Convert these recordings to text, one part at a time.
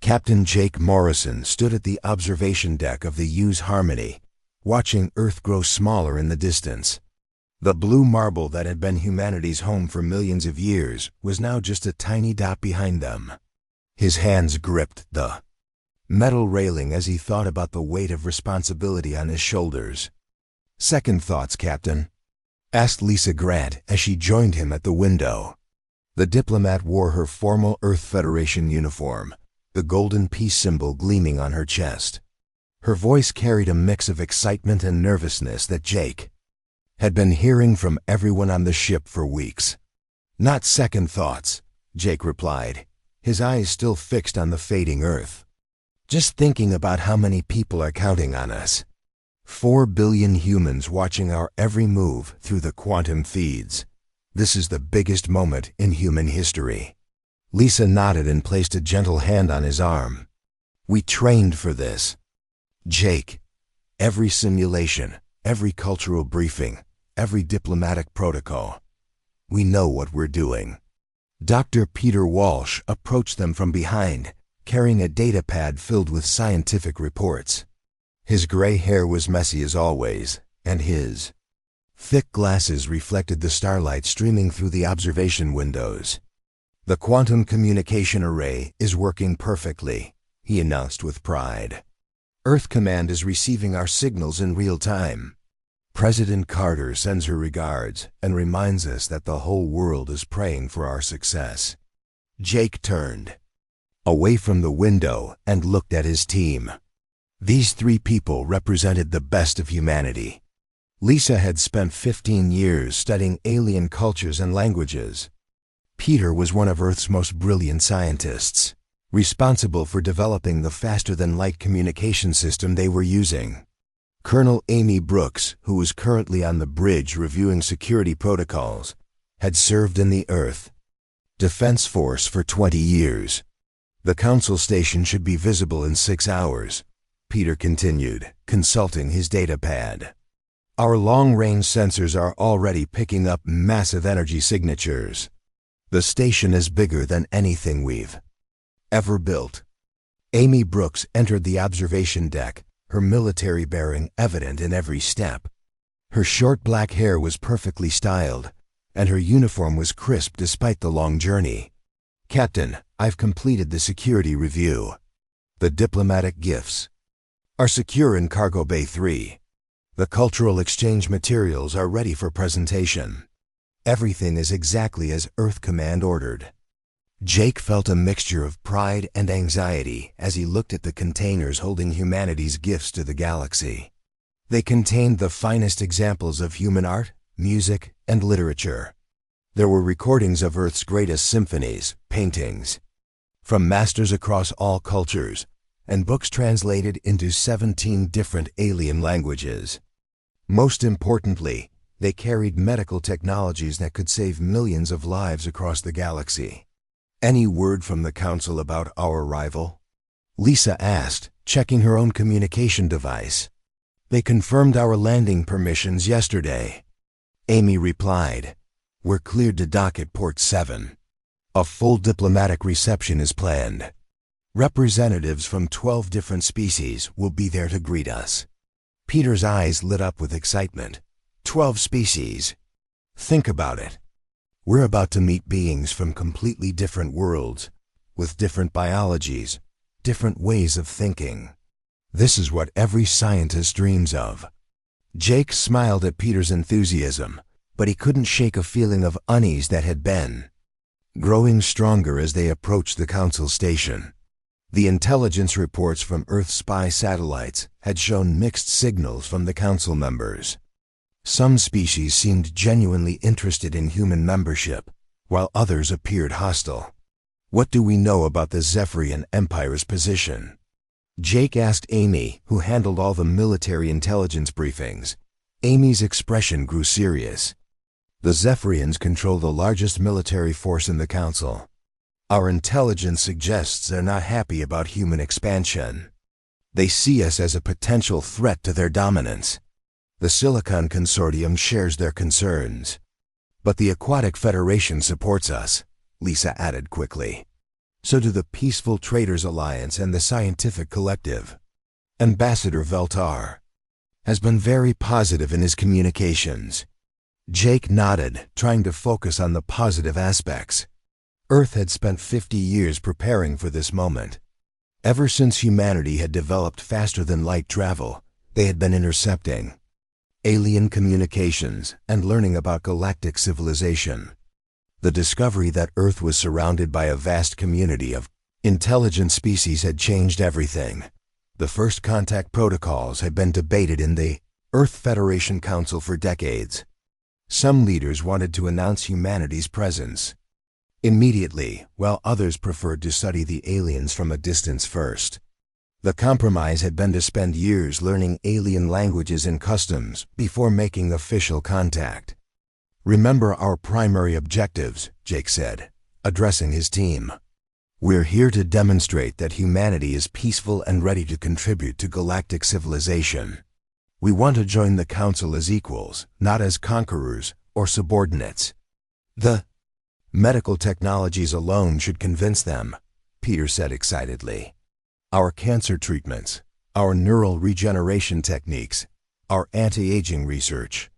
Captain Jake Morrison stood at the observation deck of the U's Harmony, watching Earth grow smaller in the distance. The blue marble that had been humanity's home for millions of years was now just a tiny dot behind them. His hands gripped the metal railing as he thought about the weight of responsibility on his shoulders. "Second thoughts, Captain?" asked Lisa Grant as she joined him at the window. The diplomat wore her formal Earth Federation uniform, the golden peace symbol gleaming on her chest. Her voice carried a mix of excitement and nervousness that Jake had been hearing from everyone on the ship for weeks. "Not second thoughts," Jake replied, his eyes still fixed on the fading Earth. "Just thinking about how many people are counting on us. 4 billion humans watching our every move through the quantum feeds. This is the biggest moment in human history." Lisa nodded and placed a gentle hand on his arm. "We trained for this, Jake. Every simulation, every cultural briefing, every diplomatic protocol. We know what we're doing." Dr. Peter Walsh approached them from behind, carrying a data pad filled with scientific reports. His gray hair was messy as always, and his thick glasses reflected the starlight streaming through the observation windows. "The quantum communication array is working perfectly," he announced with pride. "Earth Command is receiving our signals in real time. President Carter sends her regards and reminds us that the whole world is praying for our success." Jake turned away from the window and looked at his team. These 3 people represented the best of humanity. Lisa had spent 15 years studying alien cultures and languages. Peter was one of Earth's most brilliant scientists, responsible for developing the faster-than-light communication system they were using. Colonel Amy Brooks, who was currently on the bridge reviewing security protocols, had served in the Earth Defense Force for 20 years. "The Council station should be visible in 6 hours, Peter continued, consulting his data pad. "Our long-range sensors are already picking up massive energy signatures. The station is bigger than anything we've ever built." Amy Brooks entered the observation deck, her military bearing evident in every step. Her short black hair was perfectly styled, and her uniform was crisp despite the long journey. "Captain, I've completed the security review. The diplomatic gifts are secure in Cargo Bay 3. The cultural exchange materials are ready for presentation. Everything is exactly as Earth Command ordered." Jake felt a mixture of pride and anxiety as he looked at the containers holding humanity's gifts to the galaxy. They contained the finest examples of human art, music, and literature. There were recordings of Earth's greatest symphonies, paintings from masters across all cultures, and books translated into 17 different alien languages. Most importantly, they carried medical technologies that could save millions of lives across the galaxy. "Any word from the Council about our arrival?" Lisa asked, checking her own communication device. "They confirmed our landing permissions yesterday," Amy replied. "We're cleared to dock at Port 7. A full diplomatic reception is planned. Representatives from 12 different species will be there to greet us." Peter's eyes lit up with excitement. 12 species. Think about it. We're about to meet beings from completely different worlds, with different biologies, different ways of thinking. This is what every scientist dreams of. Jake smiled at Peter's enthusiasm, but he couldn't shake a feeling of unease that had been growing stronger as they approached the Council station. The intelligence reports from Earth spy satellites had shown mixed signals from the Council members. Some species seemed genuinely interested in human membership, while others appeared hostile. "What do we know about the Zephyrian Empire's position?" Jake asked Amy, who handled all the military intelligence briefings. Amy's expression grew serious. "The Zephyrians control the largest military force in the Council. Our intelligence suggests they're not happy about human expansion. They see us as a potential threat to their dominance. The Silicon Consortium shares their concerns. But the Aquatic Federation supports us," Lisa added quickly. So do the Peaceful Traders Alliance and the Scientific Collective. Ambassador Veltar has been very positive in his communications. Jake nodded, trying to focus on the positive aspects. Earth had spent 50 years preparing for this moment. Ever since humanity had developed faster-than-light travel, they had been intercepting alien communications and learning about galactic civilization. The discovery that Earth was surrounded by a vast community of intelligent species had changed everything. The first contact protocols had been debated in the Earth Federation Council for decades. Some leaders wanted to announce humanity's presence immediately, while others preferred to study the aliens from a distance first. The compromise had been to spend years learning alien languages and customs before making official contact. "Remember our primary objectives," Jake said, addressing his team. "We're here to demonstrate that humanity is peaceful and ready to contribute to galactic civilization. We want to join the Council as equals, not as conquerors or subordinates. The medical technologies alone should convince them," Peter said excitedly. "Our cancer treatments, our neural regeneration techniques, our anti-aging research.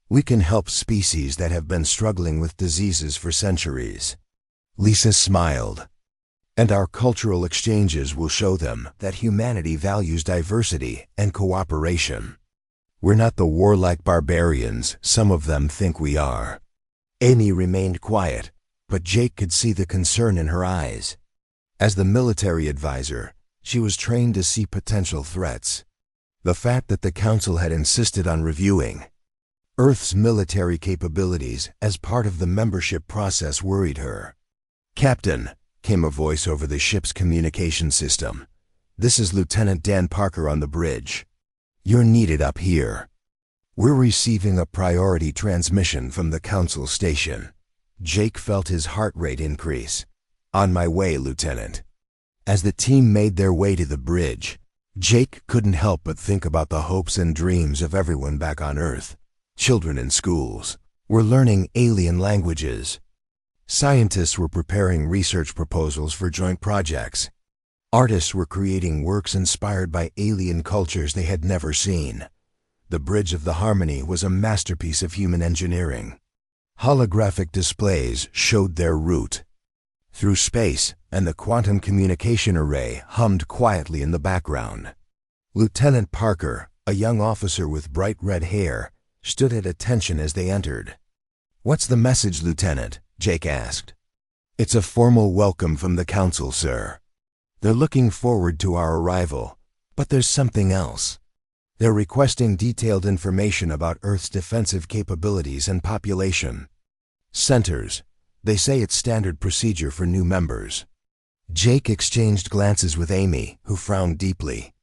We can help species that have been struggling with diseases for centuries." Lisa smiled. "And our cultural exchanges will show them that humanity values diversity and cooperation. We're not the warlike barbarians some of them think we are." Amy remained quiet, but Jake could see the concern in her eyes. As the military advisor, she was trained to see potential threats. The fact that the Council had insisted on reviewing Earth's military capabilities as part of the membership process worried her. "Captain," came a voice over the ship's communication system. "This is Lieutenant Dan Parker on the bridge. You're needed up here. We're receiving a priority transmission from the Council station." Jake felt his heart rate increase. "On my way, Lieutenant." As the team made their way to the bridge, Jake couldn't help but think about the hopes and dreams of everyone back on Earth. Children in schools were learning alien languages. Scientists were preparing research proposals for joint projects. Artists were creating works inspired by alien cultures they had never seen. The Bridge of the Harmony was a masterpiece of human engineering. Holographic displays showed their route through space, and the quantum communication array hummed quietly in the background. Lieutenant Parker, a young officer with bright red hair, stood at attention as they entered. "What's the message, Lieutenant?" Jake asked. "It's a formal welcome from the Council, sir. They're looking forward to our arrival, but there's something else. They're requesting detailed information about Earth's defensive capabilities and population centers. They say it's standard procedure for new members." Jake exchanged glances with Amy, who frowned deeply.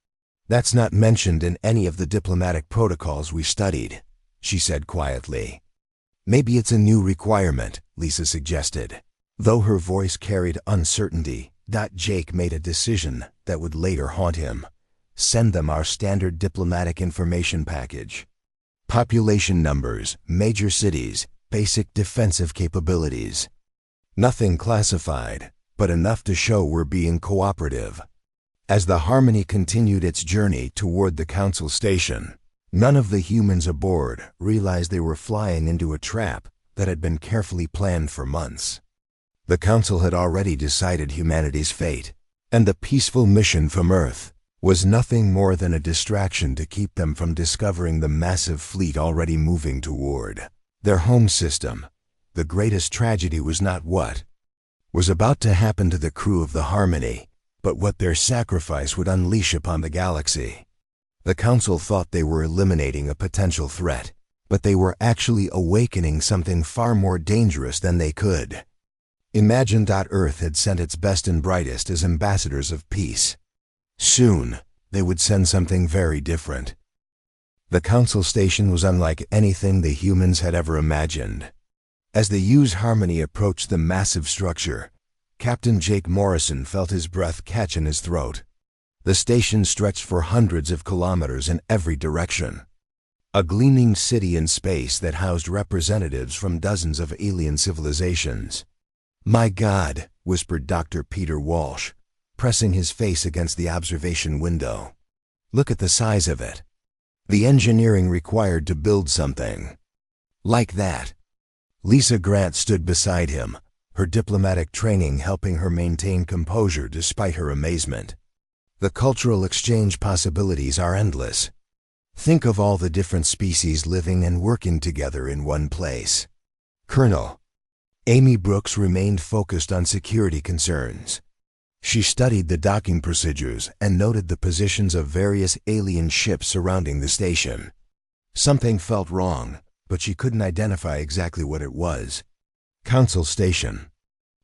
"That's not mentioned in any of the diplomatic protocols we studied," she said quietly. "Maybe it's a new requirement," Lisa suggested. Though her voice carried uncertainty, Jake made a decision that would later haunt him. "Send them our standard diplomatic information package. Population numbers, major cities, basic defensive capabilities. Nothing classified, but enough to show we're being cooperative." As the Harmony continued its journey toward the Council station, none of the humans aboard realized they were flying into a trap that had been carefully planned for months. The Council had already decided humanity's fate, and the peaceful mission from Earth was nothing more than a distraction to keep them from discovering the massive fleet already moving toward their home system. The greatest tragedy was not what was about to happen to the crew of the Harmony, but what their sacrifice would unleash upon the galaxy. The Council thought they were eliminating a potential threat, but they were actually awakening something far more dangerous than they could imagine. Earth had sent its best and brightest as ambassadors of peace. Soon, they would send something very different. The Council station was unlike anything the humans had ever imagined. As the U's Harmony approached the massive structure, Captain Jake Morrison felt his breath catch in his throat. The station stretched for hundreds of kilometers in every direction. A gleaming city in space that housed representatives from dozens of alien civilizations. "My God," whispered Dr. Peter Walsh, pressing his face against the observation window. "Look at the size of it. The engineering required to build something like that." Lisa Grant stood beside him, her diplomatic training helping her maintain composure despite her amazement. "The cultural exchange possibilities are endless. Think of all the different species living and working together in one place." Colonel Amy Brooks remained focused on security concerns. She studied the docking procedures and noted the positions of various alien ships surrounding the station. Something felt wrong, but she couldn't identify exactly what it was. "Council Station.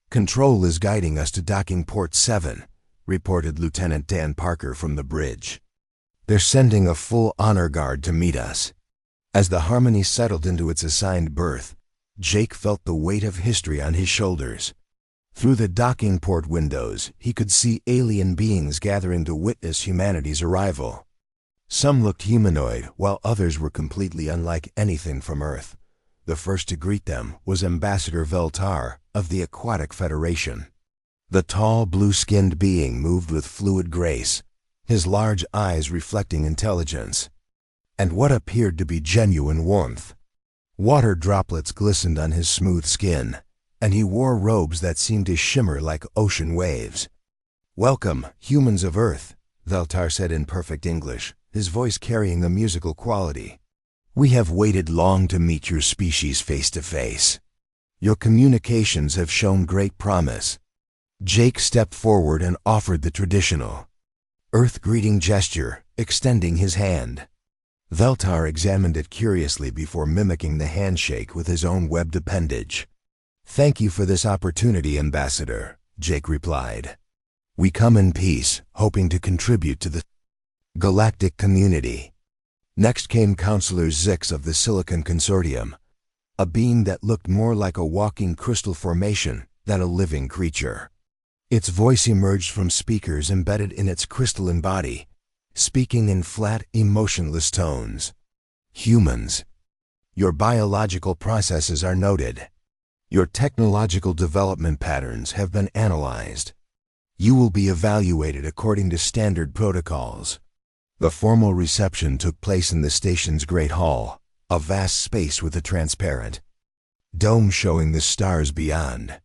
Control is guiding us to docking port 7, reported Lieutenant Dan Parker from the bridge. "They're sending a full honor guard to meet us." As the Harmony settled into its assigned berth, Jake felt the weight of history on his shoulders. Through the docking port windows, he could see alien beings gathering to witness humanity's arrival. Some looked humanoid, while others were completely unlike anything from Earth. The first to greet them was Ambassador Veltar of the Aquatic Federation. The tall, blue-skinned being moved with fluid grace, his large eyes reflecting intelligence, and what appeared to be genuine warmth. Water droplets glistened on his smooth skin, and he wore robes that seemed to shimmer like ocean waves. "Welcome, humans of Earth," Veltar said in perfect English, his voice carrying a musical quality. "We have waited long to meet your species face to face. Your communications have shown great promise." Jake stepped forward and offered the traditional Earth greeting gesture, extending his hand. Veltar examined it curiously before mimicking the handshake with his own webbed appendage. "Thank you for this opportunity, Ambassador," Jake replied. "We come in peace, hoping to contribute to the galactic community." Next came Counselor Zix of the Silicon Consortium, a being that looked more like a walking crystal formation than a living creature. Its voice emerged from speakers embedded in its crystalline body, speaking in flat, emotionless tones. "Humans, your biological processes are noted. Your technological development patterns have been analyzed. You will be evaluated according to standard protocols." The formal reception took place in the station's Great Hall, a vast space with a transparent dome showing the stars beyond.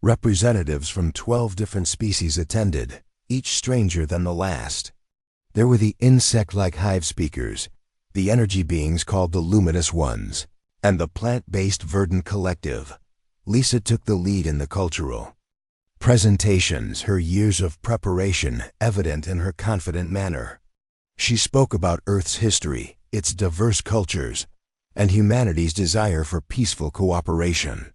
Representatives from 12 different species attended, each stranger than the last. There were the insect-like hive speakers, the energy beings called the Luminous Ones, and the plant-based Verdant Collective. Lisa took the lead in the cultural presentations, her years of preparation evident in her confident manner. She spoke about Earth's history, its diverse cultures, and humanity's desire for peaceful cooperation.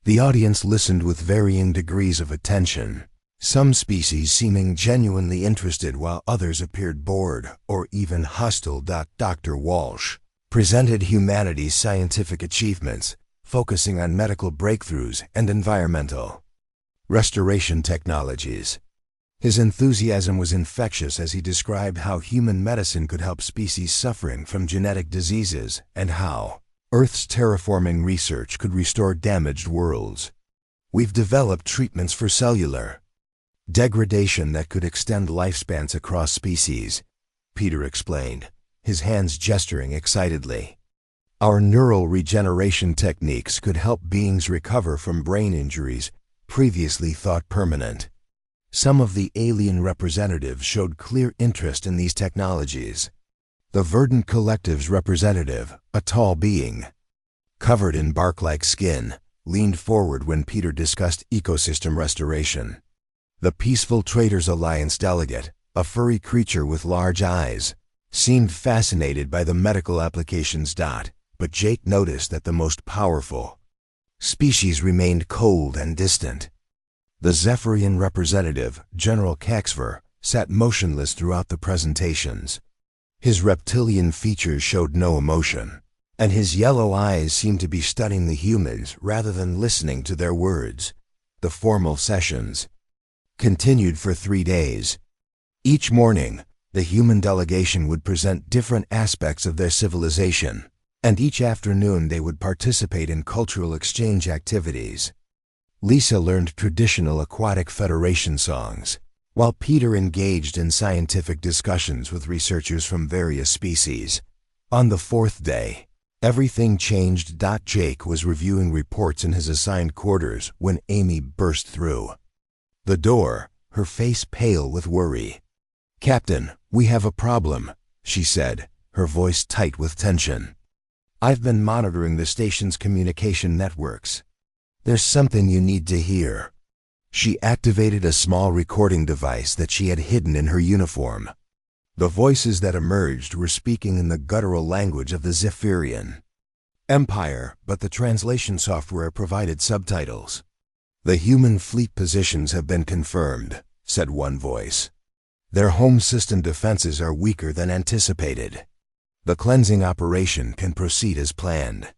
The audience listened with varying degrees of attention, some species seeming genuinely interested while others appeared bored or even hostile. Dr. Walsh presented humanity's scientific achievements, focusing on medical breakthroughs and environmental restoration technologies. His enthusiasm was infectious as he described how human medicine could help species suffering from genetic diseases and how Earth's terraforming research could restore damaged worlds. "We've developed treatments for cellular degradation that could extend lifespans across species," Peter explained, his hands gesturing excitedly. "Our neural regeneration techniques could help beings recover from brain injuries previously thought permanent." Some of the alien representatives showed clear interest in these technologies. The Verdant Collective's representative, a tall being, covered in bark-like skin, leaned forward when Peter discussed ecosystem restoration. The Peaceful Traders Alliance delegate, a furry creature with large eyes, seemed fascinated by the medical applications. But Jake noticed that the most powerful species remained cold and distant. The Zephyrian representative, General Caxver, sat motionless throughout the presentations. His reptilian features showed no emotion, and his yellow eyes seemed to be studying the humans rather than listening to their words. The formal sessions continued for 3 days. Each morning, the human delegation would present different aspects of their civilization, and each afternoon they would participate in cultural exchange activities. Lisa learned traditional aquatic Federation songs, while Peter engaged in scientific discussions with researchers from various species. On the fourth day, everything changed. Jake was reviewing reports in his assigned quarters when Amy burst through the door, her face pale with worry. "Captain, we have a problem," she said, her voice tight with tension. "I've been monitoring the station's communication networks. There's something you need to hear." She activated a small recording device that she had hidden in her uniform. The voices that emerged were speaking in the guttural language of the Zephyrian Empire, but the translation software provided subtitles. "The human fleet positions have been confirmed," said one voice. "Their home system defenses are weaker than anticipated. The cleansing operation can proceed as planned."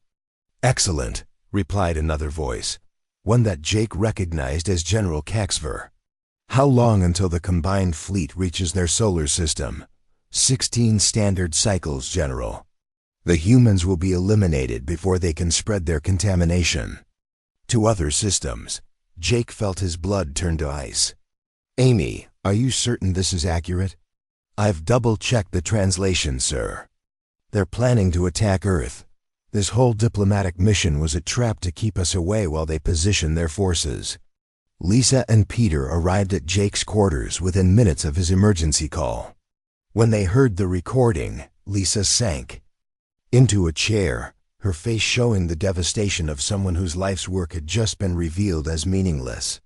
"Excellent," replied another voice, one that Jake recognized as General Caxver. "How long until the combined fleet reaches their solar system?" 16 standard cycles, General. "The humans will be eliminated before they can spread their contamination to other systems." Jake felt his blood turn to ice. "Amy, are you certain this is accurate?" "I've double-checked the translation, sir. They're planning to attack Earth. This whole diplomatic mission was a trap to keep us away while they position their forces." Lisa and Peter arrived at Jake's quarters within minutes of his emergency call. When they heard the recording, Lisa sank into a chair, her face showing the devastation of someone whose life's work had just been revealed as meaningless.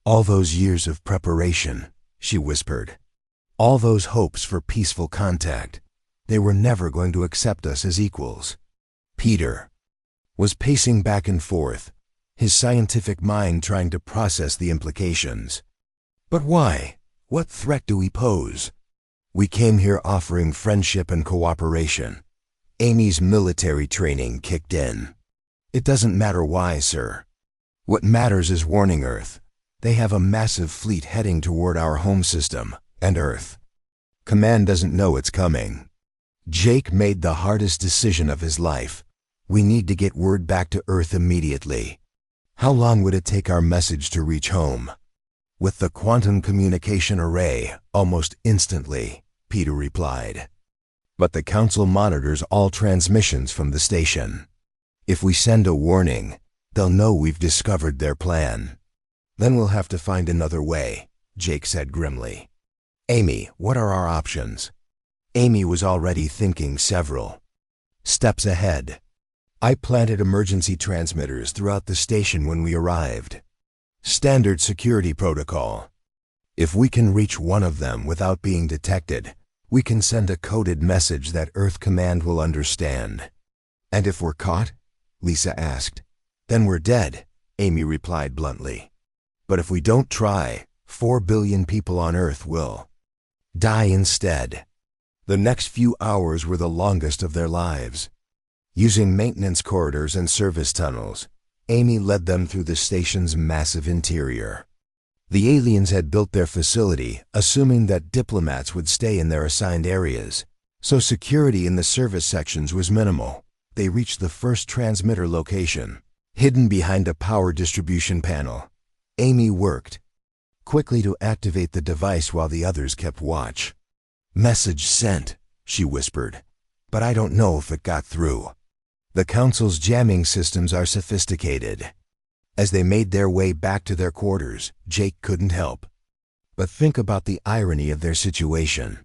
"All those years of preparation," she whispered. "All those hopes for peaceful contact. They were never going to accept us as equals." Peter was pacing back and forth, his scientific mind trying to process the implications. "But why? What threat do we pose?" "We came here offering friendship and cooperation." Amy's military training kicked in. "It doesn't matter why, sir. What matters is warning Earth. They have a massive fleet heading toward our home system, and Earth Command doesn't know it's coming." Jake made the hardest decision of his life. "We need to get word back to Earth immediately." "How long would it take our message to reach home?" "With the quantum communication array, almost instantly," Peter replied. "But the Council monitors all transmissions from the station. If we send a warning, they'll know we've discovered their plan." "Then we'll have to find another way," Jake said grimly. "Amy, what are our options?" Amy was already thinking several steps ahead. "I planted emergency transmitters throughout the station when we arrived. Standard security protocol. If we can reach one of them without being detected, we can send a coded message that Earth Command will understand." "And if we're caught?" Lisa asked. "Then we're dead," Amy replied bluntly. "But if we don't try, 4 billion people on Earth will die instead." The next few hours were the longest of their lives. Using maintenance corridors and service tunnels, Amy led them through the station's massive interior. The aliens had built their facility assuming that diplomats would stay in their assigned areas, so security in the service sections was minimal. They reached the first transmitter location, hidden behind a power distribution panel. Amy worked quickly to activate the device while the others kept watch. "Message sent," she whispered, "but I don't know if it got through. The Council's jamming systems are sophisticated." As they made their way back to their quarters, Jake couldn't help but think about the irony of their situation.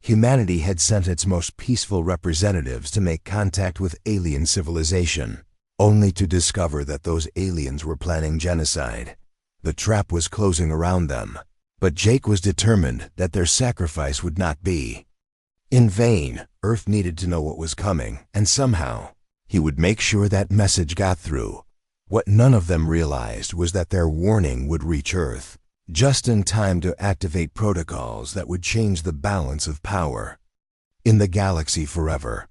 Humanity had sent its most peaceful representatives to make contact with alien civilization, only to discover that those aliens were planning genocide. The trap was closing around them, but Jake was determined that their sacrifice would not be in vain. Earth needed to know what was coming, and somehow he would make sure that message got through. What none of them realized was that their warning would reach Earth just in time to activate protocols that would change the balance of power in the galaxy forever.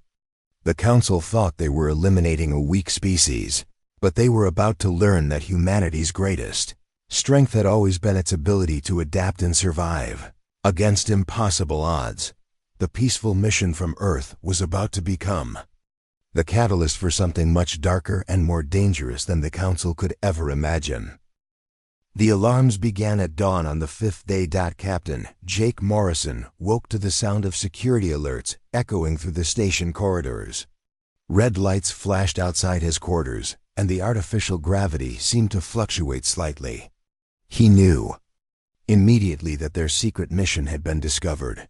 The Council thought they were eliminating a weak species, but they were about to learn that humanity's greatest strength had always been its ability to adapt and survive against impossible odds. The peaceful mission from Earth was about to become the catalyst for something much darker and more dangerous than the Council could ever imagine. The alarms began at dawn on the fifth day. Captain Jake Morrison woke to the sound of security alerts echoing through the station corridors. Red lights flashed outside his quarters, and the artificial gravity seemed to fluctuate slightly. He knew immediately that their secret mission had been discovered.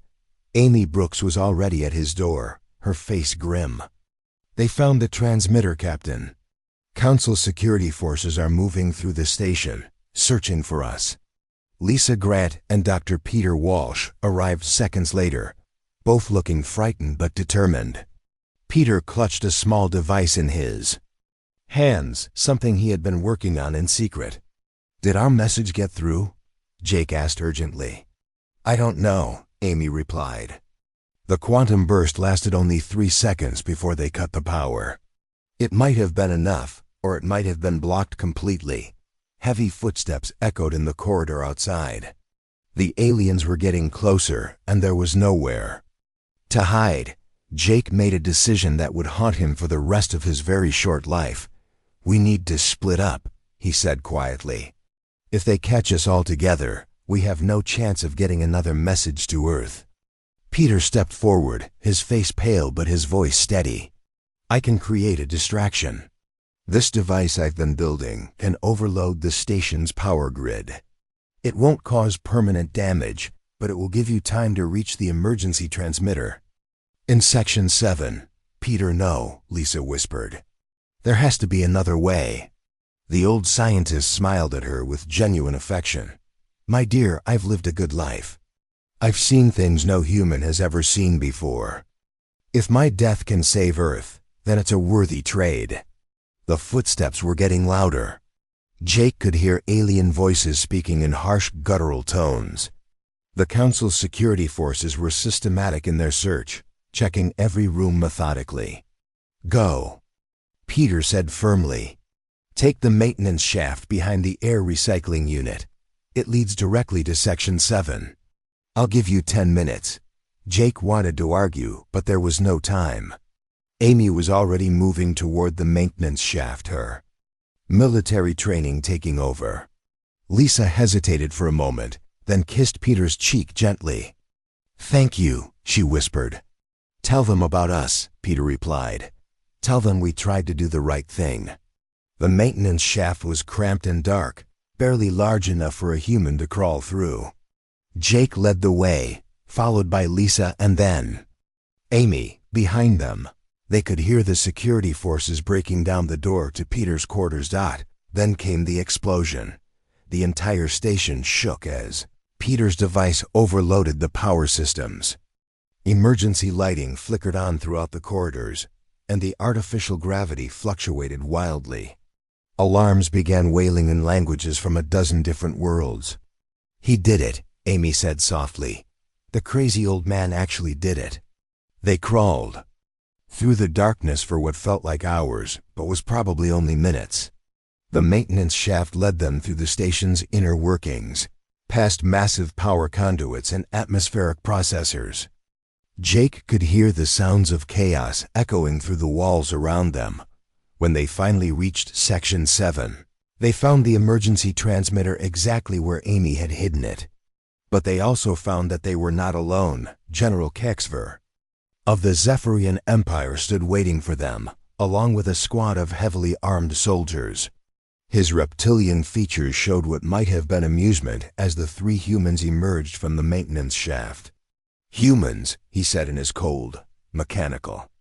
Amy Brooks was already at his door, her face grim. "They found the transmitter, Captain. Council security forces are moving through the station, searching for us." Lisa Grant and Dr. Peter Walsh arrived seconds later, both looking frightened but determined. Peter clutched a small device in his hands, something he had been working on in secret. "Did our message get through?" Jake asked urgently. "I don't know," Amy replied. "The quantum burst lasted only 3 seconds before they cut the power. It might have been enough, or it might have been blocked completely." Heavy footsteps echoed in the corridor outside. The aliens were getting closer, and there was nowhere to hide. Jake made a decision that would haunt him for the rest of his very short life. "We need to split up," he said quietly. "If they catch us all together, we have no chance of getting another message to Earth." Peter stepped forward, his face pale but his voice steady. "I can create a distraction. This device I've been building can overload the station's power grid. It won't cause permanent damage, but it will give you time to reach the emergency transmitter." "In Section 7, Peter, no," Lisa whispered. "There has to be another way." The old scientist smiled at her with genuine affection. "My dear, I've lived a good life. I've seen things no human has ever seen before. If my death can save Earth, then it's a worthy trade." The footsteps were getting louder. Jake could hear alien voices speaking in harsh, guttural tones. The Council's security forces were systematic in their search, checking every room methodically. "Go," Peter said firmly. "Take the maintenance shaft behind the air recycling unit. It leads directly to Section 7. I'll give you 10 minutes. Jake wanted to argue, but there was no time. Amy was already moving toward the maintenance shaft, her military training taking over. Lisa hesitated for a moment, then kissed Peter's cheek gently. "Thank you," she whispered. "Tell them about us," Peter replied. "Tell them we tried to do the right thing." The maintenance shaft was cramped and dark, barely large enough for a human to crawl through. Jake led the way, followed by Lisa and then Amy behind them. They could hear the security forces breaking down the door to Peter's quarters. Then came the explosion. The entire station shook as Peter's device overloaded the power systems. Emergency lighting flickered on throughout the corridors, and the artificial gravity fluctuated wildly. Alarms began wailing in languages from a dozen different worlds. "He did it," Amy said softly. "The crazy old man actually did it." They crawled through the darkness for what felt like hours, but was probably only minutes. The maintenance shaft led them through the station's inner workings, past massive power conduits and atmospheric processors. Jake could hear the sounds of chaos echoing through the walls around them. When they finally reached Section 7, they found the emergency transmitter exactly where Amy had hidden it. But they also found that they were not alone. General Kexver of the Zephyrian Empire stood waiting for them, along with a squad of heavily armed soldiers. His reptilian features showed what might have been amusement as the 3 humans emerged from the maintenance shaft. "Humans," he said in his cold, mechanical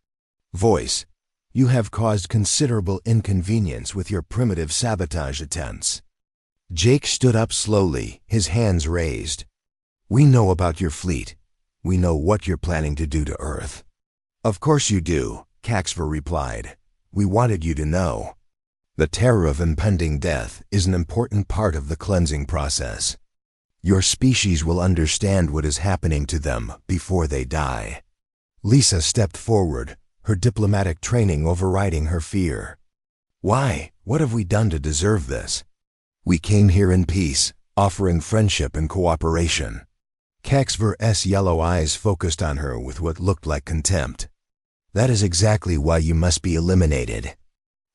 voice, "you have caused considerable inconvenience with your primitive sabotage attempts." Jake stood up slowly, his hands raised. "We know about your fleet. We know what you're planning to do to Earth." "Of course you do," Kexver replied. "We wanted you to know. The terror of impending death is an important part of the cleansing process. Your species will understand what is happening to them before they die." Lisa stepped forward, her diplomatic training overriding her fear. "Why? What have we done to deserve this?" "We came here in peace, offering friendship and cooperation." Kexver's yellow eyes focused on her with what looked like contempt. "That is exactly why you must be eliminated.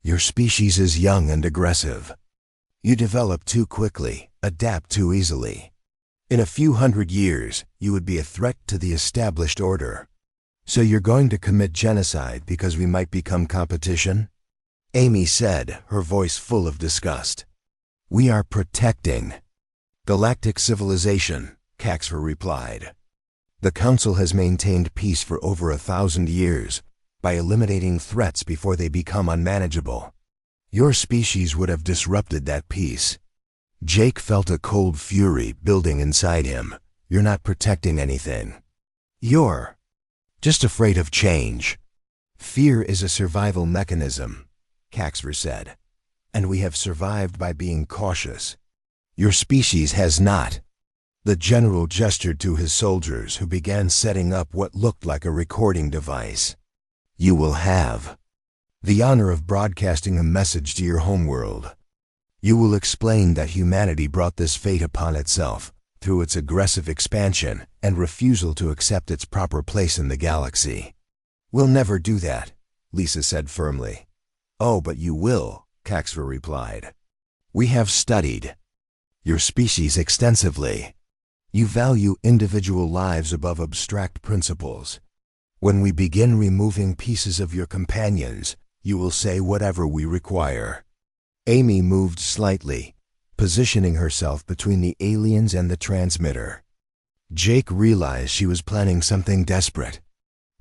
Your species is young and aggressive. You develop too quickly, adapt too easily. In a few hundred years, you would be a threat to the established order. So you're going to commit genocide because we might become competition? Amy said, her voice full of disgust. We are protecting galactic civilization, Caxfer replied. The Council has maintained peace for over 1,000 years by eliminating threats before they become unmanageable. Your species would have disrupted that peace. Jake felt a cold fury building inside him. You're not protecting anything. You're just afraid of change. Fear is a survival mechanism, Caxfer said, and we have survived by being cautious. Your species has not. The general gestured to his soldiers, who began setting up what looked like a recording device. You will have the honor of broadcasting a message to your homeworld. You will explain that humanity brought this fate upon itself through its aggressive expansion and refusal to accept its proper place in the galaxy. We'll never do that, Lisa said firmly. Oh, but you will, Caxfer replied. We have studied your species extensively. You value individual lives above abstract principles. When we begin removing pieces of your companions, you will say whatever we require. Amy moved slightly, positioning herself between the aliens and the transmitter. Jake realized she was planning something desperate.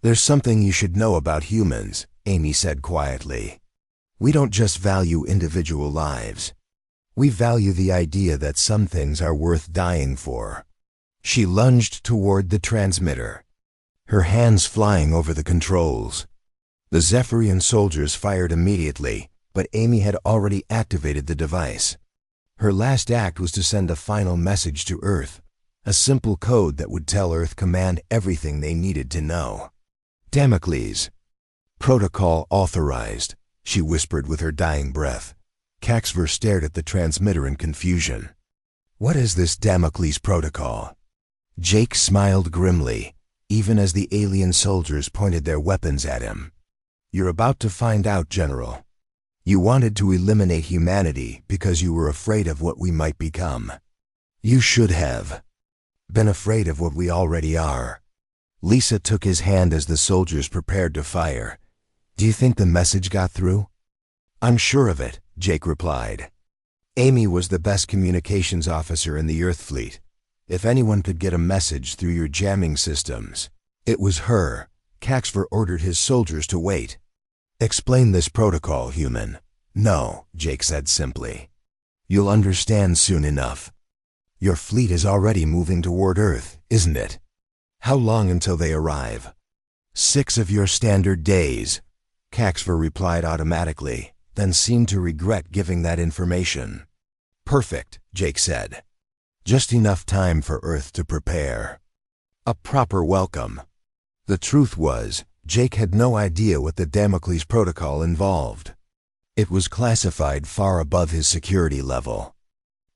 There's something you should know about humans, Amy said quietly. We don't just value individual lives. We value the idea that some things are worth dying for. She lunged toward the transmitter, her hands flying over the controls. The Zephyrian soldiers fired immediately, but Amy had already activated the device. Her last act was to send a final message to Earth, a simple code that would tell Earth Command everything they needed to know. Damocles. Protocol authorized, she whispered with her dying breath. Caxver stared at the transmitter in confusion. What is this Damocles protocol? Jake smiled grimly, even as the alien soldiers pointed their weapons at him. You're about to find out, General. You wanted to eliminate humanity because you were afraid of what we might become. You should have been afraid of what we already are. Lisa took his hand as the soldiers prepared to fire. Do you think the message got through? I'm sure of it, Jake replied. Amy was the best communications officer in the Earth Fleet. If anyone could get a message through your jamming systems, it was her. Caxver ordered his soldiers to wait. Explain this protocol, human. No, Jake said simply. You'll understand soon enough. Your fleet is already moving toward Earth, isn't it? How long until they arrive? 6 of your standard days, Caxver replied automatically, then seemed to regret giving that information. Perfect, Jake said. Just enough time for Earth to prepare. A proper welcome. The truth was, Jake had no idea what the Damocles protocol involved. It was classified far above his security level.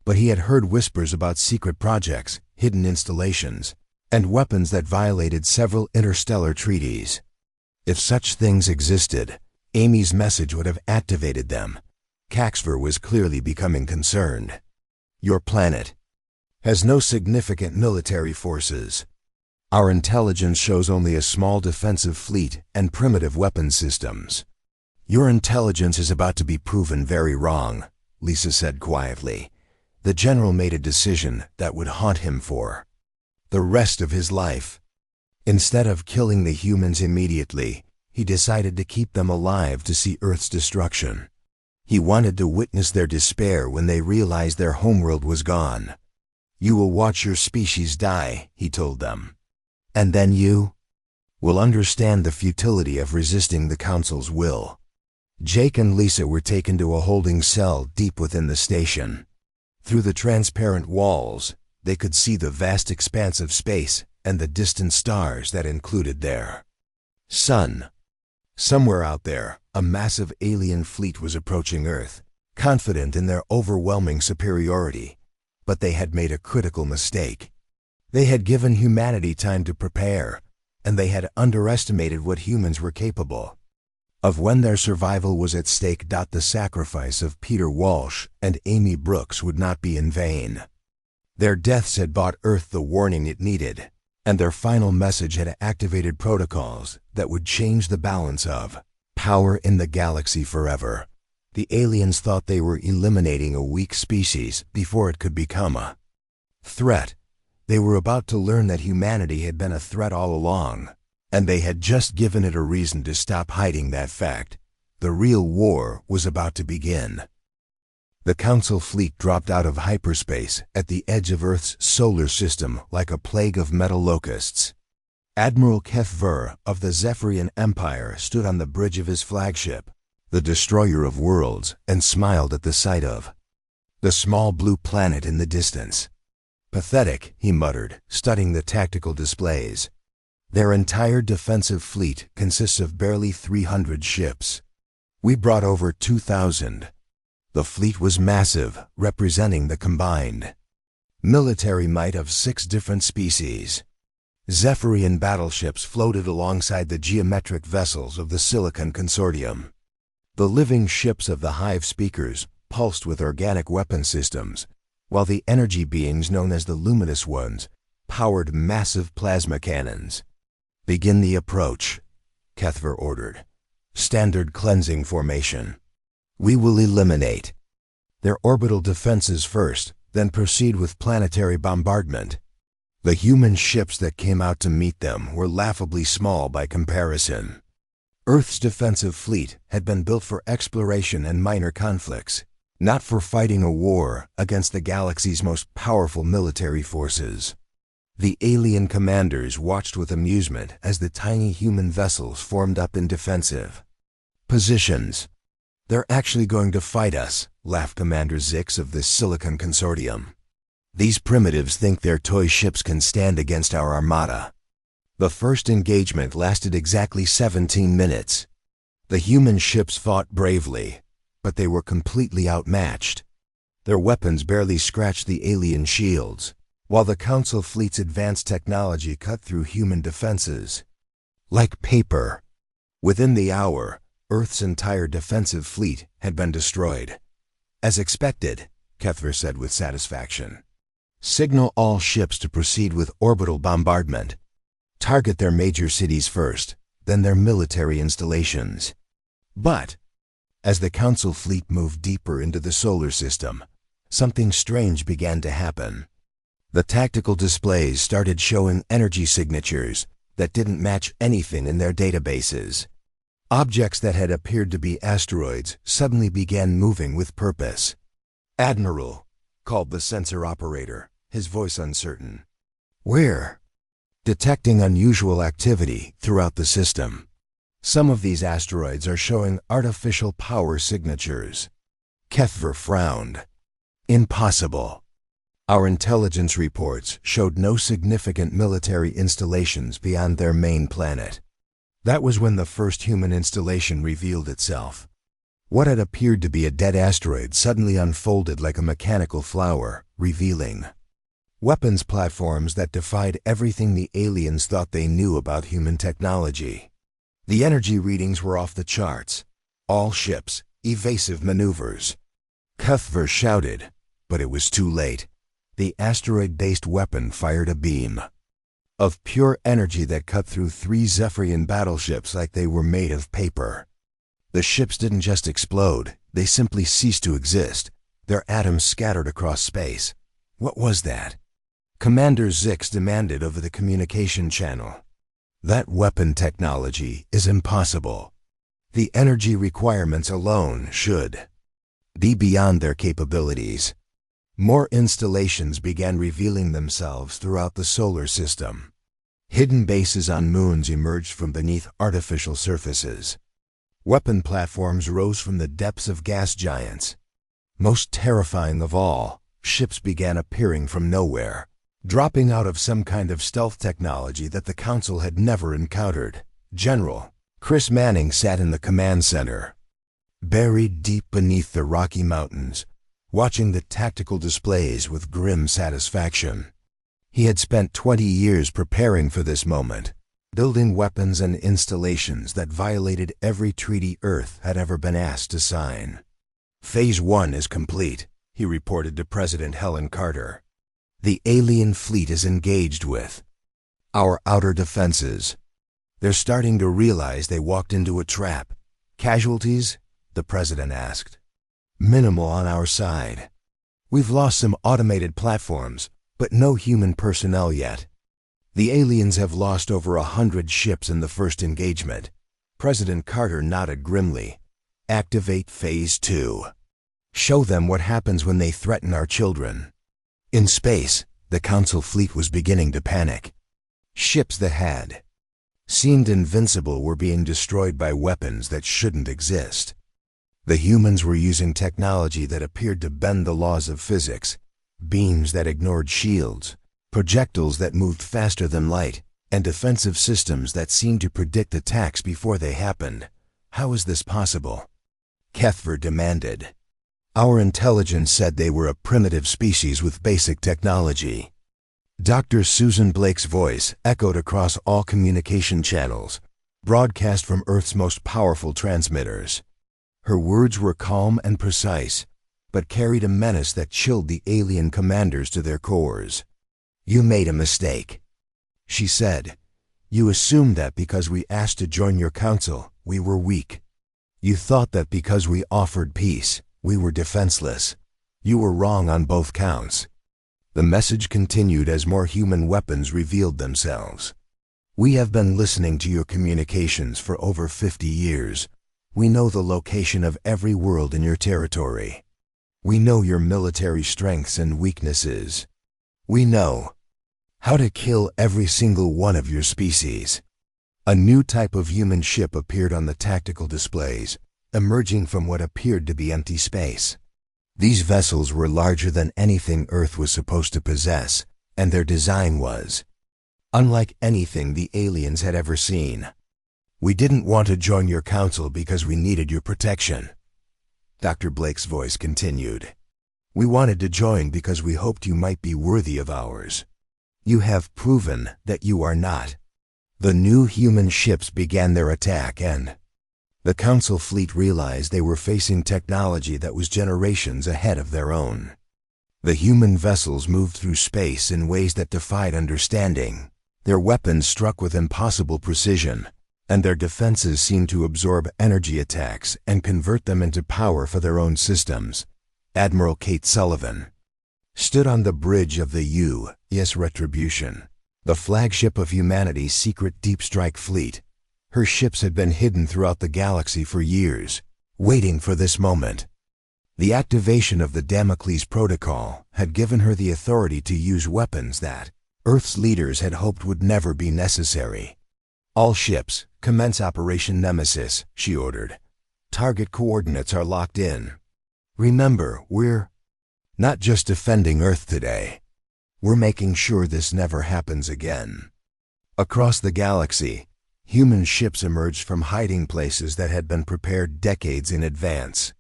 But he had heard whispers about secret projects, hidden installations, and weapons that violated several interstellar treaties. If such things existed, Amy's message would have activated them. Caxver was clearly becoming concerned. Your planet has no significant military forces. Our intelligence shows only a small defensive fleet and primitive weapon systems. Your intelligence is about to be proven very wrong, Lisa said quietly. The general made a decision that would haunt him for the rest of his life. Instead of killing the humans immediately, he decided to keep them alive to see Earth's destruction. He wanted to witness their despair when they realized their homeworld was gone. You will watch your species die, he told them. And then you will understand the futility of resisting the Council's will. Jake and Lisa were taken to a holding cell deep within the station. Through the transparent walls, they could see the vast expanse of space and the distant stars that included their sun. Somewhere out there, a massive alien fleet was approaching Earth, confident in their overwhelming superiority. But they had made a critical mistake. They had given humanity time to prepare, and they had underestimated what humans were capable. of when their survival was at stake. The sacrifice of Peter Walsh and Amy Brooks would not be in vain. Their deaths had bought Earth the warning it needed, and their final message had activated protocols that would change the balance of power in the galaxy forever. The aliens thought they were eliminating a weak species before it could become a threat. They were about to learn that humanity had been a threat all along, and they had just given it a reason to stop hiding that fact. The real war was about to begin. The Council fleet dropped out of hyperspace at the edge of Earth's solar system like a plague of metal locusts. Admiral Kethver of the Zephyrian Empire stood on the bridge of his flagship, the Destroyer of Worlds, and smiled at the sight of the small blue planet in the distance. "Pathetic," he muttered, studying the tactical displays. "Their entire defensive fleet consists of barely 300 ships. We brought over 2,000. The fleet was massive, representing the combined military might of 6 different species. Zephyrian battleships floated alongside the geometric vessels of the Silicon Consortium. The living ships of the Hive Speakers pulsed with organic weapon systems, while the energy beings known as the Luminous Ones powered massive plasma cannons. "Begin the approach," Kethver ordered. "Standard cleansing formation. We will eliminate their orbital defenses first, then proceed with planetary bombardment." The human ships that came out to meet them were laughably small by comparison. Earth's defensive fleet had been built for exploration and minor conflicts, not for fighting a war against the galaxy's most powerful military forces. The alien commanders watched with amusement as the tiny human vessels formed up in defensive positions. "They're actually going to fight us," laughed Commander Zix of the Silicon Consortium. "These primitives think their toy ships can stand against our armada." The first engagement lasted exactly 17 minutes. The human ships fought bravely, but they were completely outmatched. Their weapons barely scratched the alien shields, while the Council fleet's advanced technology cut through human defenses like paper. Within the hour, Earth's entire defensive fleet had been destroyed. "As expected," Kethver said with satisfaction. "Signal all ships to proceed with orbital bombardment. Target their major cities first, then their military installations." But as the Council fleet moved deeper into the solar system, something strange began to happen. The tactical displays started showing energy signatures that didn't match anything in their databases. Objects that had appeared to be asteroids suddenly began moving with purpose. "Admiral," called the sensor operator, his voice uncertain. "We're detecting unusual activity throughout the system. Some of these asteroids are showing artificial power signatures." Kethver frowned. "Impossible. Our intelligence reports showed no significant military installations beyond their main planet." That was when the first human installation revealed itself. What had appeared to be a dead asteroid suddenly unfolded like a mechanical flower, revealing weapons platforms that defied everything the aliens thought they knew about human technology. The energy readings were off the charts. All ships, evasive maneuvers. Cuthver shouted, but it was too late. The asteroid-based weapon fired a beam of pure energy that cut through 3 Zephyrian battleships like they were made of paper. The ships didn't just explode, they simply ceased to exist, their atoms scattered across space. What was that? Commander Zix demanded over the communication channel. "That weapon technology is impossible. The energy requirements alone should be beyond their capabilities." More installations began revealing themselves throughout the solar system. Hidden bases on moons emerged from beneath artificial surfaces. Weapon platforms rose from the depths of gas giants. Most terrifying of all, ships began appearing from nowhere, dropping out of some kind of stealth technology that the Council had never encountered. General Chris Manning sat in the command center, buried deep beneath the Rocky Mountains, watching the tactical displays with grim satisfaction. He had spent 20 years preparing for this moment, building weapons and installations that violated every treaty Earth had ever been asked to sign. Phase 1 is complete, he reported to President Helen Carter. The alien fleet is engaged with our outer defenses. They're starting to realize they walked into a trap. Casualties? The president asked. Minimal on our side. We've lost some automated platforms, but no human personnel yet. The aliens have lost over 100 ships in the first engagement. President Carter nodded grimly. Activate Phase 2. Show them what happens when they threaten our children. In space, the Council fleet was beginning to panic. Ships that had seemed invincible were being destroyed by weapons that shouldn't exist. The humans were using technology that appeared to bend the laws of physics, beams that ignored shields, projectiles that moved faster than light, and defensive systems that seemed to predict attacks before they happened. How is this possible? Kethver demanded. Our intelligence said they were a primitive species with basic technology. Dr. Susan Blake's voice echoed across all communication channels, broadcast from Earth's most powerful transmitters. Her words were calm and precise, but carried a menace that chilled the alien commanders to their cores. You made a mistake, she said. You assumed that because we asked to join your council, we were weak. You thought that because we offered peace, we were defenseless. You were wrong on both counts. The message continued as more human weapons revealed themselves. We have been listening to your communications for over 50 years. We know the location of every world in your territory. We know your military strengths and weaknesses. We know how to kill every single one of your species. A new type of human ship appeared on the tactical displays, emerging from what appeared to be empty space. These vessels were larger than anything Earth was supposed to possess, and their design was unlike anything the aliens had ever seen. We didn't want to join your council because we needed your protection. Dr. Blake's voice continued. We wanted to join because we hoped you might be worthy of ours. You have proven that you are not. The new human ships began their attack and the Council fleet realized they were facing technology that was generations ahead of their own. The human vessels moved through space in ways that defied understanding. Their weapons struck with impossible precision, and their defenses seemed to absorb energy attacks and convert them into power for their own systems. Admiral Kate Sullivan stood on the bridge of the U.S. Retribution, the flagship of humanity's secret deep strike fleet. Her ships had been hidden throughout the galaxy for years, waiting for this moment. The activation of the Damocles Protocol had given her the authority to use weapons that Earth's leaders had hoped would never be necessary. All ships, commence Operation Nemesis, she ordered. Target coordinates are locked in. Remember, we're not just defending Earth today. We're making sure this never happens again. Across the galaxy, human ships emerged from hiding places that had been prepared decades in advance.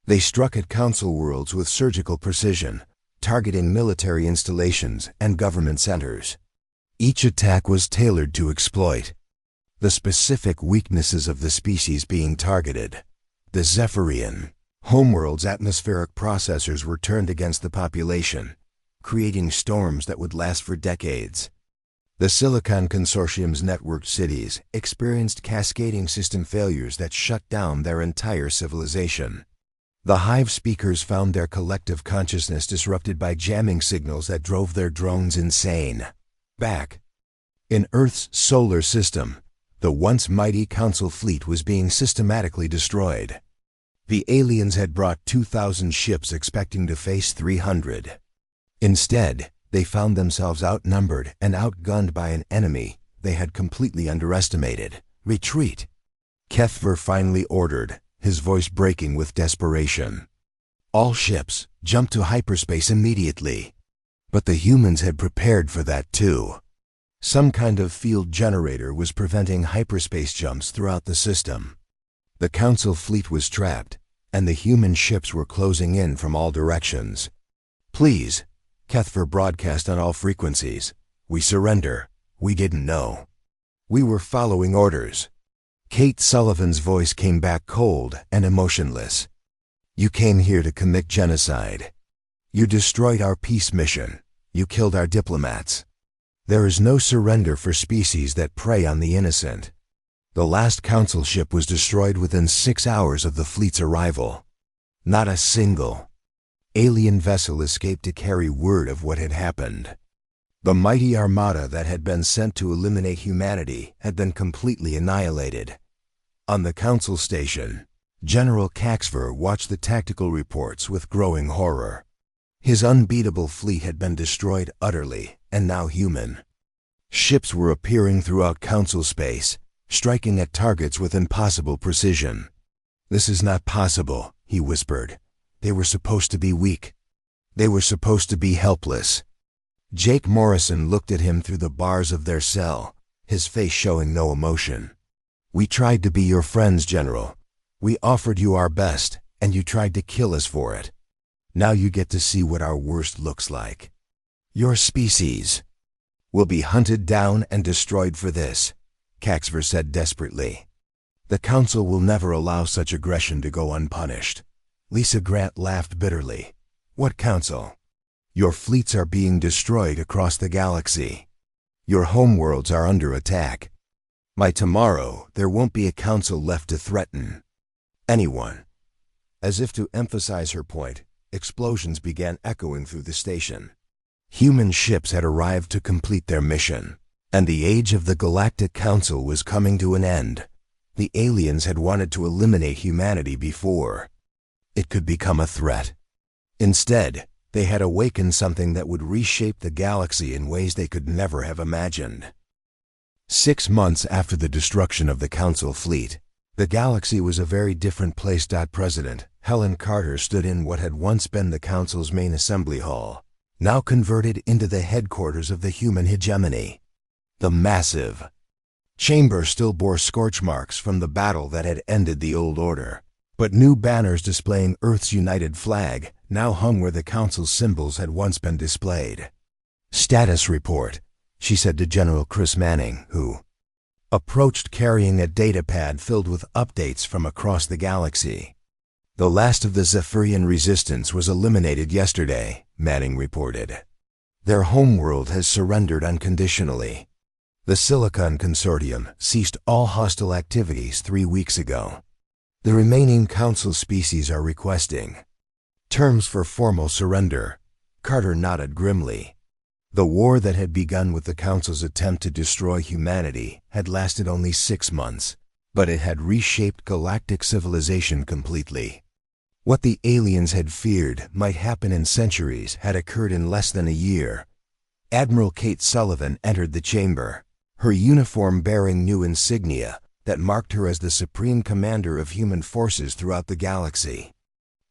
They struck at council worlds with surgical precision, targeting military installations and government centers. Each attack was tailored to exploit the specific weaknesses of the species being targeted. The Zephyrian homeworld's atmospheric processors were turned against the population, creating storms that would last for decades. The Silicon Consortium's networked cities experienced cascading system failures that shut down their entire civilization. The Hive speakers found their collective consciousness disrupted by jamming signals that drove their drones insane. Back in Earth's solar system, the once mighty Council fleet was being systematically destroyed. The aliens had brought 2,000 ships expecting to face 300. Instead, they found themselves outnumbered and outgunned by an enemy they had completely underestimated. Retreat, Kethver finally ordered, his voice breaking with desperation. All ships, jump to hyperspace immediately. But the humans had prepared for that too. Some kind of field generator was preventing hyperspace jumps throughout the system. The Council fleet was trapped, and the human ships were closing in from all directions. Please, Kethver broadcast on all frequencies. We surrender. We didn't know. We were following orders. Kate Sullivan's voice came back cold and emotionless. You came here to commit genocide. You destroyed our peace mission. You killed our diplomats. There is no surrender for species that prey on the innocent. The last council ship was destroyed within 6 hours of the fleet's arrival. Not a single alien vessel escaped to carry word of what had happened. The mighty armada that had been sent to eliminate humanity had been completely annihilated. On the council station, General Caxver watched the tactical reports with growing horror. His unbeatable fleet had been destroyed utterly, and now human. Ships were appearing throughout council space, striking at targets with impossible precision. This is not possible, he whispered. They were supposed to be weak. They were supposed to be helpless. Jake Morrison looked at him through the bars of their cell, his face showing no emotion. We tried to be your friends, General. We offered you our best, and you tried to kill us for it. Now you get to see what our worst looks like. Your species will be hunted down and destroyed for this, Caxver said desperately. The Council will never allow such aggression to go unpunished. Lisa Grant laughed bitterly. What Council? Your fleets are being destroyed across the galaxy. Your homeworlds are under attack. By tomorrow, there won't be a Council left to threaten anyone. As if to emphasize her point, explosions began echoing through the station. Human ships had arrived to complete their mission, and the age of the Galactic Council was coming to an end. The aliens had wanted to eliminate humanity before it could become a threat. Instead, they had awakened something that would reshape the galaxy in ways they could never have imagined. 6 months after the destruction of the Council fleet, the galaxy was a very different place. President Helen Carter stood in what had once been the Council's main assembly hall, now converted into the headquarters of the human hegemony. The massive chamber still bore scorch marks from the battle that had ended the old order, but new banners displaying Earth's united flag now hung where the Council's symbols had once been displayed. Status report, she said to General Chris Manning, who approached carrying a datapad filled with updates from across the galaxy. The last of the Zephyrian resistance was eliminated yesterday, Manning reported. Their homeworld has surrendered unconditionally. The Silicon Consortium ceased all hostile activities 3 weeks ago. The remaining Council species are requesting terms for formal surrender. Carter nodded grimly. The war that had begun with the Council's attempt to destroy humanity had lasted only 6 months, but it had reshaped galactic civilization completely. What the aliens had feared might happen in centuries had occurred in less than a year. Admiral Kate Sullivan entered the chamber, her uniform bearing new insignia that marked her as the supreme commander of human forces throughout the galaxy.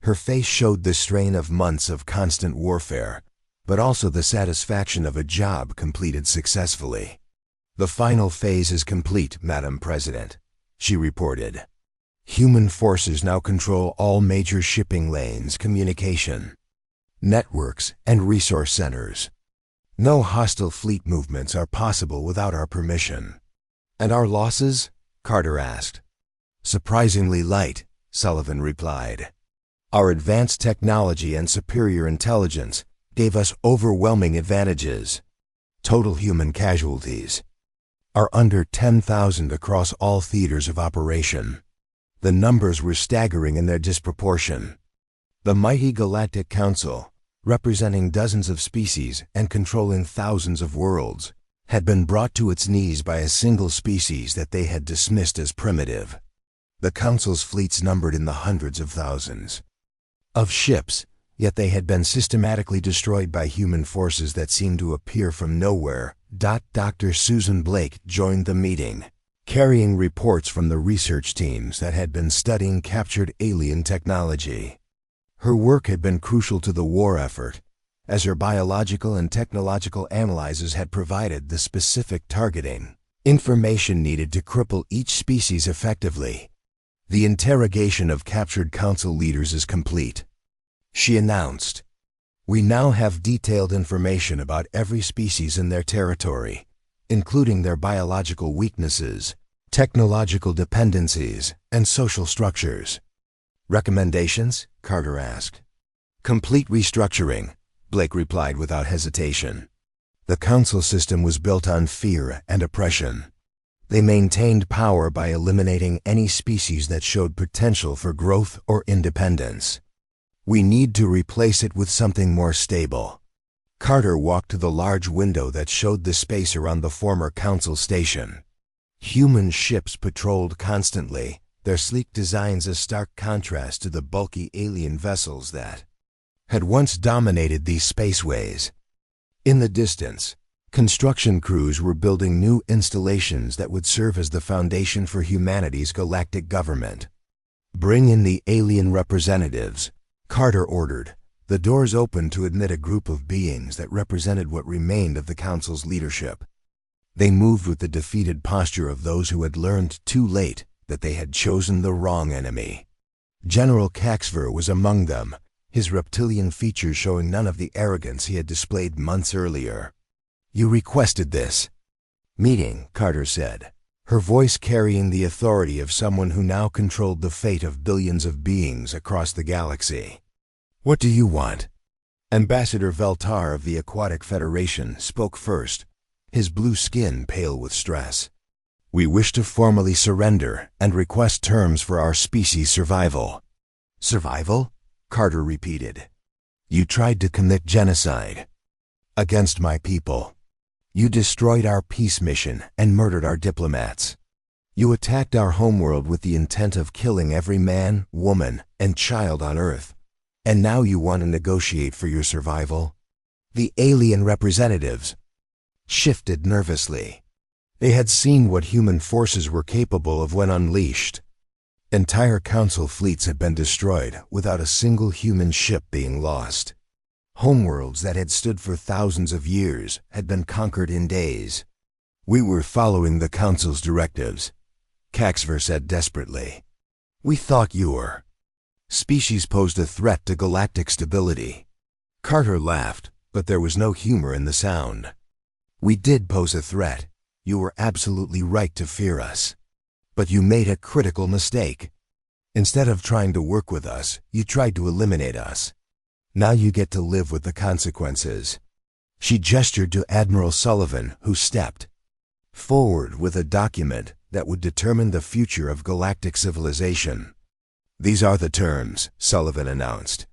Her face showed the strain of months of constant warfare, but also the satisfaction of a job completed successfully. The final phase is complete, Madam President, she reported. Human forces now control all major shipping lanes, communication networks, and resource centers. No hostile fleet movements are possible without our permission. And our losses? Carter asked. Surprisingly light, Sullivan replied. Our advanced technology and superior intelligence gave us overwhelming advantages. Total human casualties are under 10,000 across all theaters of operation. The numbers were staggering in their disproportion. The mighty Galactic Council, representing dozens of species and controlling thousands of worlds, had been brought to its knees by a single species that they had dismissed as primitive. The Council's fleets numbered in the hundreds of thousands of ships, yet they had been systematically destroyed by human forces that seemed to appear from nowhere. Dr. Susan Blake joined the meeting, carrying reports from the research teams that had been studying captured alien technology. Her work had been crucial to the war effort, as her biological and technological analyses had provided the specific targeting information needed to cripple each species effectively. The interrogation of captured Council leaders is complete, she announced. We now have detailed information about every species in their territory, including their biological weaknesses, technological dependencies, and social structures. Recommendations? Carter asked. Complete restructuring, Blake replied without hesitation. The council system was built on fear and oppression. They maintained power by eliminating any species that showed potential for growth or independence. We need to replace it with something more stable. Carter walked to the large window that showed the space around the former council station. Human ships patrolled constantly, their sleek designs a stark contrast to the bulky alien vessels that had once dominated these spaceways. In the distance, construction crews were building new installations that would serve as the foundation for humanity's galactic government. Bring in the alien representatives, Carter ordered. The doors opened to admit a group of beings that represented what remained of the council's leadership. They moved with the defeated posture of those who had learned too late that they had chosen the wrong enemy. General Caxver was among them, his reptilian features showing none of the arrogance he had displayed months earlier. You requested this meeting, Carter said, her voice carrying the authority of someone who now controlled the fate of billions of beings across the galaxy. What do you want? Ambassador Veltar of the Aquatic Federation spoke first, his blue skin pale with stress. We wish to formally surrender and request terms for our species' survival. Survival? Carter repeated. You tried to commit genocide against my people. You destroyed our peace mission and murdered our diplomats. You attacked our homeworld with the intent of killing every man, woman, and child on Earth. And now you want to negotiate for your survival? The alien representatives shifted nervously. They had seen what human forces were capable of when unleashed. Entire council fleets had been destroyed without a single human ship being lost. Homeworlds that had stood for thousands of years had been conquered in days. We were following the council's directives, Caxver said desperately. We thought your species posed a threat to galactic stability. Carter laughed, but there was no humor in the sound. We did pose a threat. You were absolutely right to fear us. But you made a critical mistake. Instead of trying to work with us, you tried to eliminate us. Now you get to live with the consequences. She gestured to Admiral Sullivan, who stepped forward with a document that would determine the future of galactic civilization. These are the terms, Sullivan announced.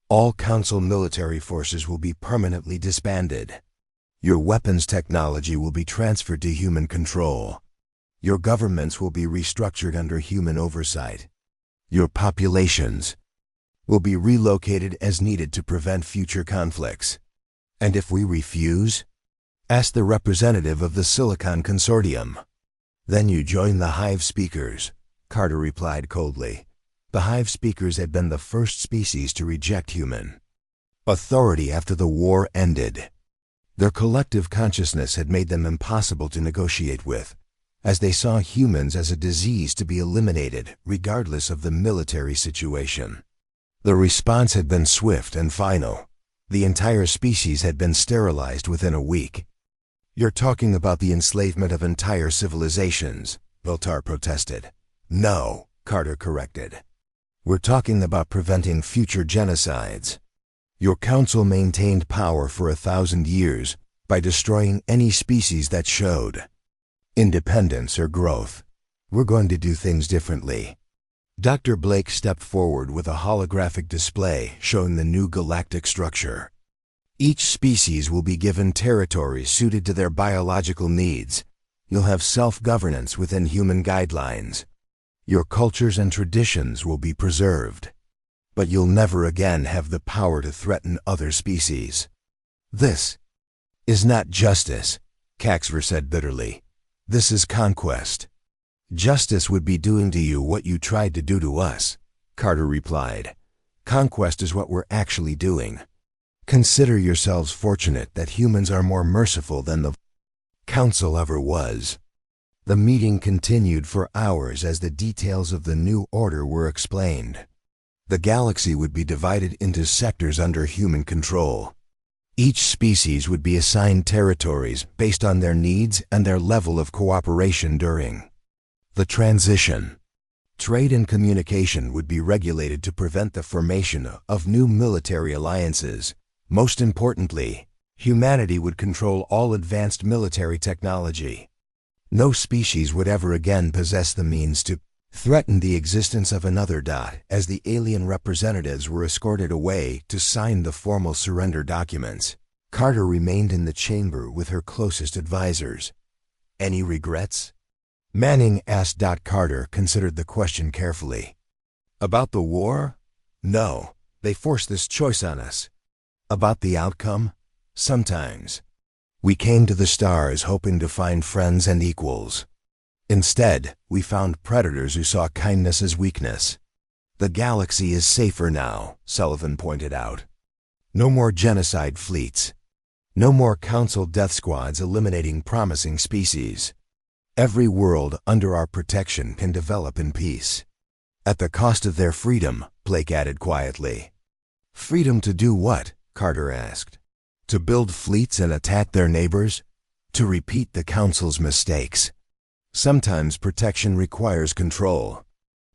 All Council military forces will be permanently disbanded. Your weapons technology will be transferred to human control. Your governments will be restructured under human oversight. Your populations will be relocated as needed to prevent future conflicts. And if we refuse? Ask the representative of the Silicon Consortium. Then you join the Hive Speakers, Carter replied coldly. The Hive Speakers had been the first species to reject human authority after the war ended. Their collective consciousness had made them impossible to negotiate with, as they saw humans as a disease to be eliminated regardless of the military situation. The response had been swift and final. The entire species had been sterilized within a week. You're talking about the enslavement of entire civilizations, Veltar protested. No, Carter corrected. We're talking about preventing future genocides. Your council maintained power for 1,000 years by destroying any species that showed independence or growth. We're going to do things differently. Dr. Blake stepped forward with a holographic display showing the new galactic structure. Each species will be given territories suited to their biological needs. You'll have self-governance within human guidelines. Your cultures and traditions will be preserved. But you'll never again have the power to threaten other species. This is not justice, Caxver said bitterly. This is conquest. Justice would be doing to you what you tried to do to us, Carter replied. Conquest is what we're actually doing. Consider yourselves fortunate that humans are more merciful than the Council ever was. The meeting continued for hours as the details of the new order were explained. The galaxy would be divided into sectors under human control. Each species would be assigned territories based on their needs and their level of cooperation during the transition. Trade and communication would be regulated to prevent the formation of new military alliances. Most importantly, humanity would control all advanced military technology. No species would ever again possess the means to threaten the existence of another. As the alien representatives were escorted away to sign the formal surrender documents, Carter remained in the chamber with her closest advisors. "Any regrets?" Manning asked. Carter considered the question carefully. "About the war? No, they forced this choice on us. About the outcome? Sometimes. We came to the stars hoping to find friends and equals. Instead, we found predators who saw kindness as weakness. The galaxy is safer now," Sullivan pointed out. "No more genocide fleets. No more council death squads eliminating promising species. Every world under our protection can develop in peace." "At the cost of their freedom," Blake added quietly. "Freedom to do what?" Carter asked. "To build fleets and attack their neighbors? To repeat the council's mistakes? Sometimes protection requires control."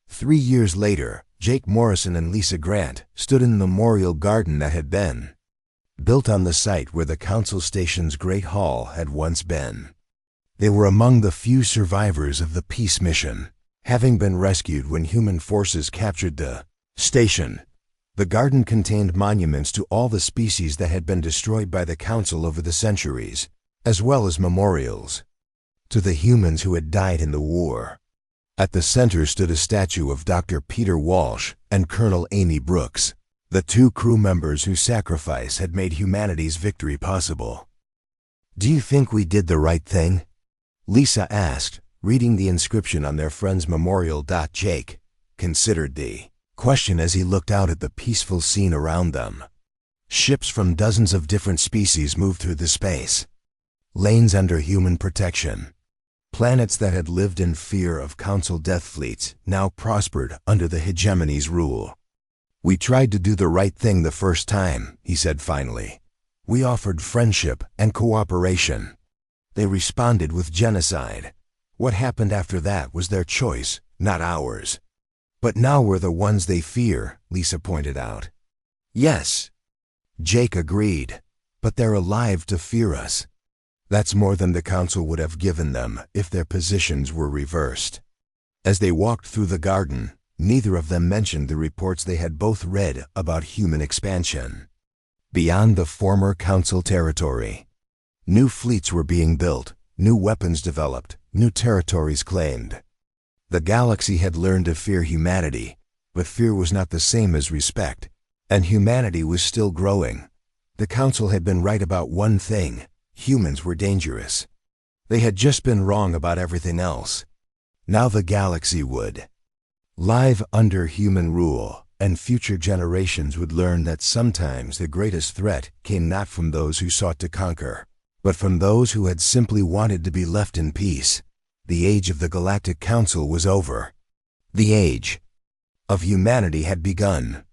3 years later, Jake Morrison and Lisa Grant stood in the memorial garden that had been built on the site where the council station's Great Hall had once been. They were among the few survivors of the peace mission, having been rescued when human forces captured the station. The garden contained monuments to all the species that had been destroyed by the council over the centuries, as well as memorials to the humans who had died in the war. At the center stood a statue of Dr. Peter Walsh and Colonel Amy Brooks, the 2 crew members whose sacrifice had made humanity's victory possible. "Do you think we did the right thing?" Lisa asked, reading the inscription on their friend's memorial. Jake considered the question as he looked out at the peaceful scene around them. Ships from dozens of different species moved through the space lanes under human protection. Planets that had lived in fear of council death fleets now prospered under the hegemony's rule. "We tried to do the right thing the first time," he said finally. "We offered friendship and cooperation. They responded with genocide. What happened after that was their choice, not ours. But now we're the ones they fear," Lisa pointed out. "Yes," Jake agreed, "but they're alive to fear us. That's more than the council would have given them if their positions were reversed." As they walked through the garden, neither of them mentioned the reports they had both read about human expansion beyond the former council territory. New fleets were being built, new weapons developed, new territories claimed. The galaxy had learned to fear humanity, but fear was not the same as respect, and humanity was still growing. The council had been right about one thing: humans were dangerous. They had just been wrong about everything else. Now the galaxy would live under human rule, and future generations would learn that sometimes the greatest threat came not from those who sought to conquer, but from those who had simply wanted to be left in peace. The age of the Galactic Council was over. The age of humanity had begun.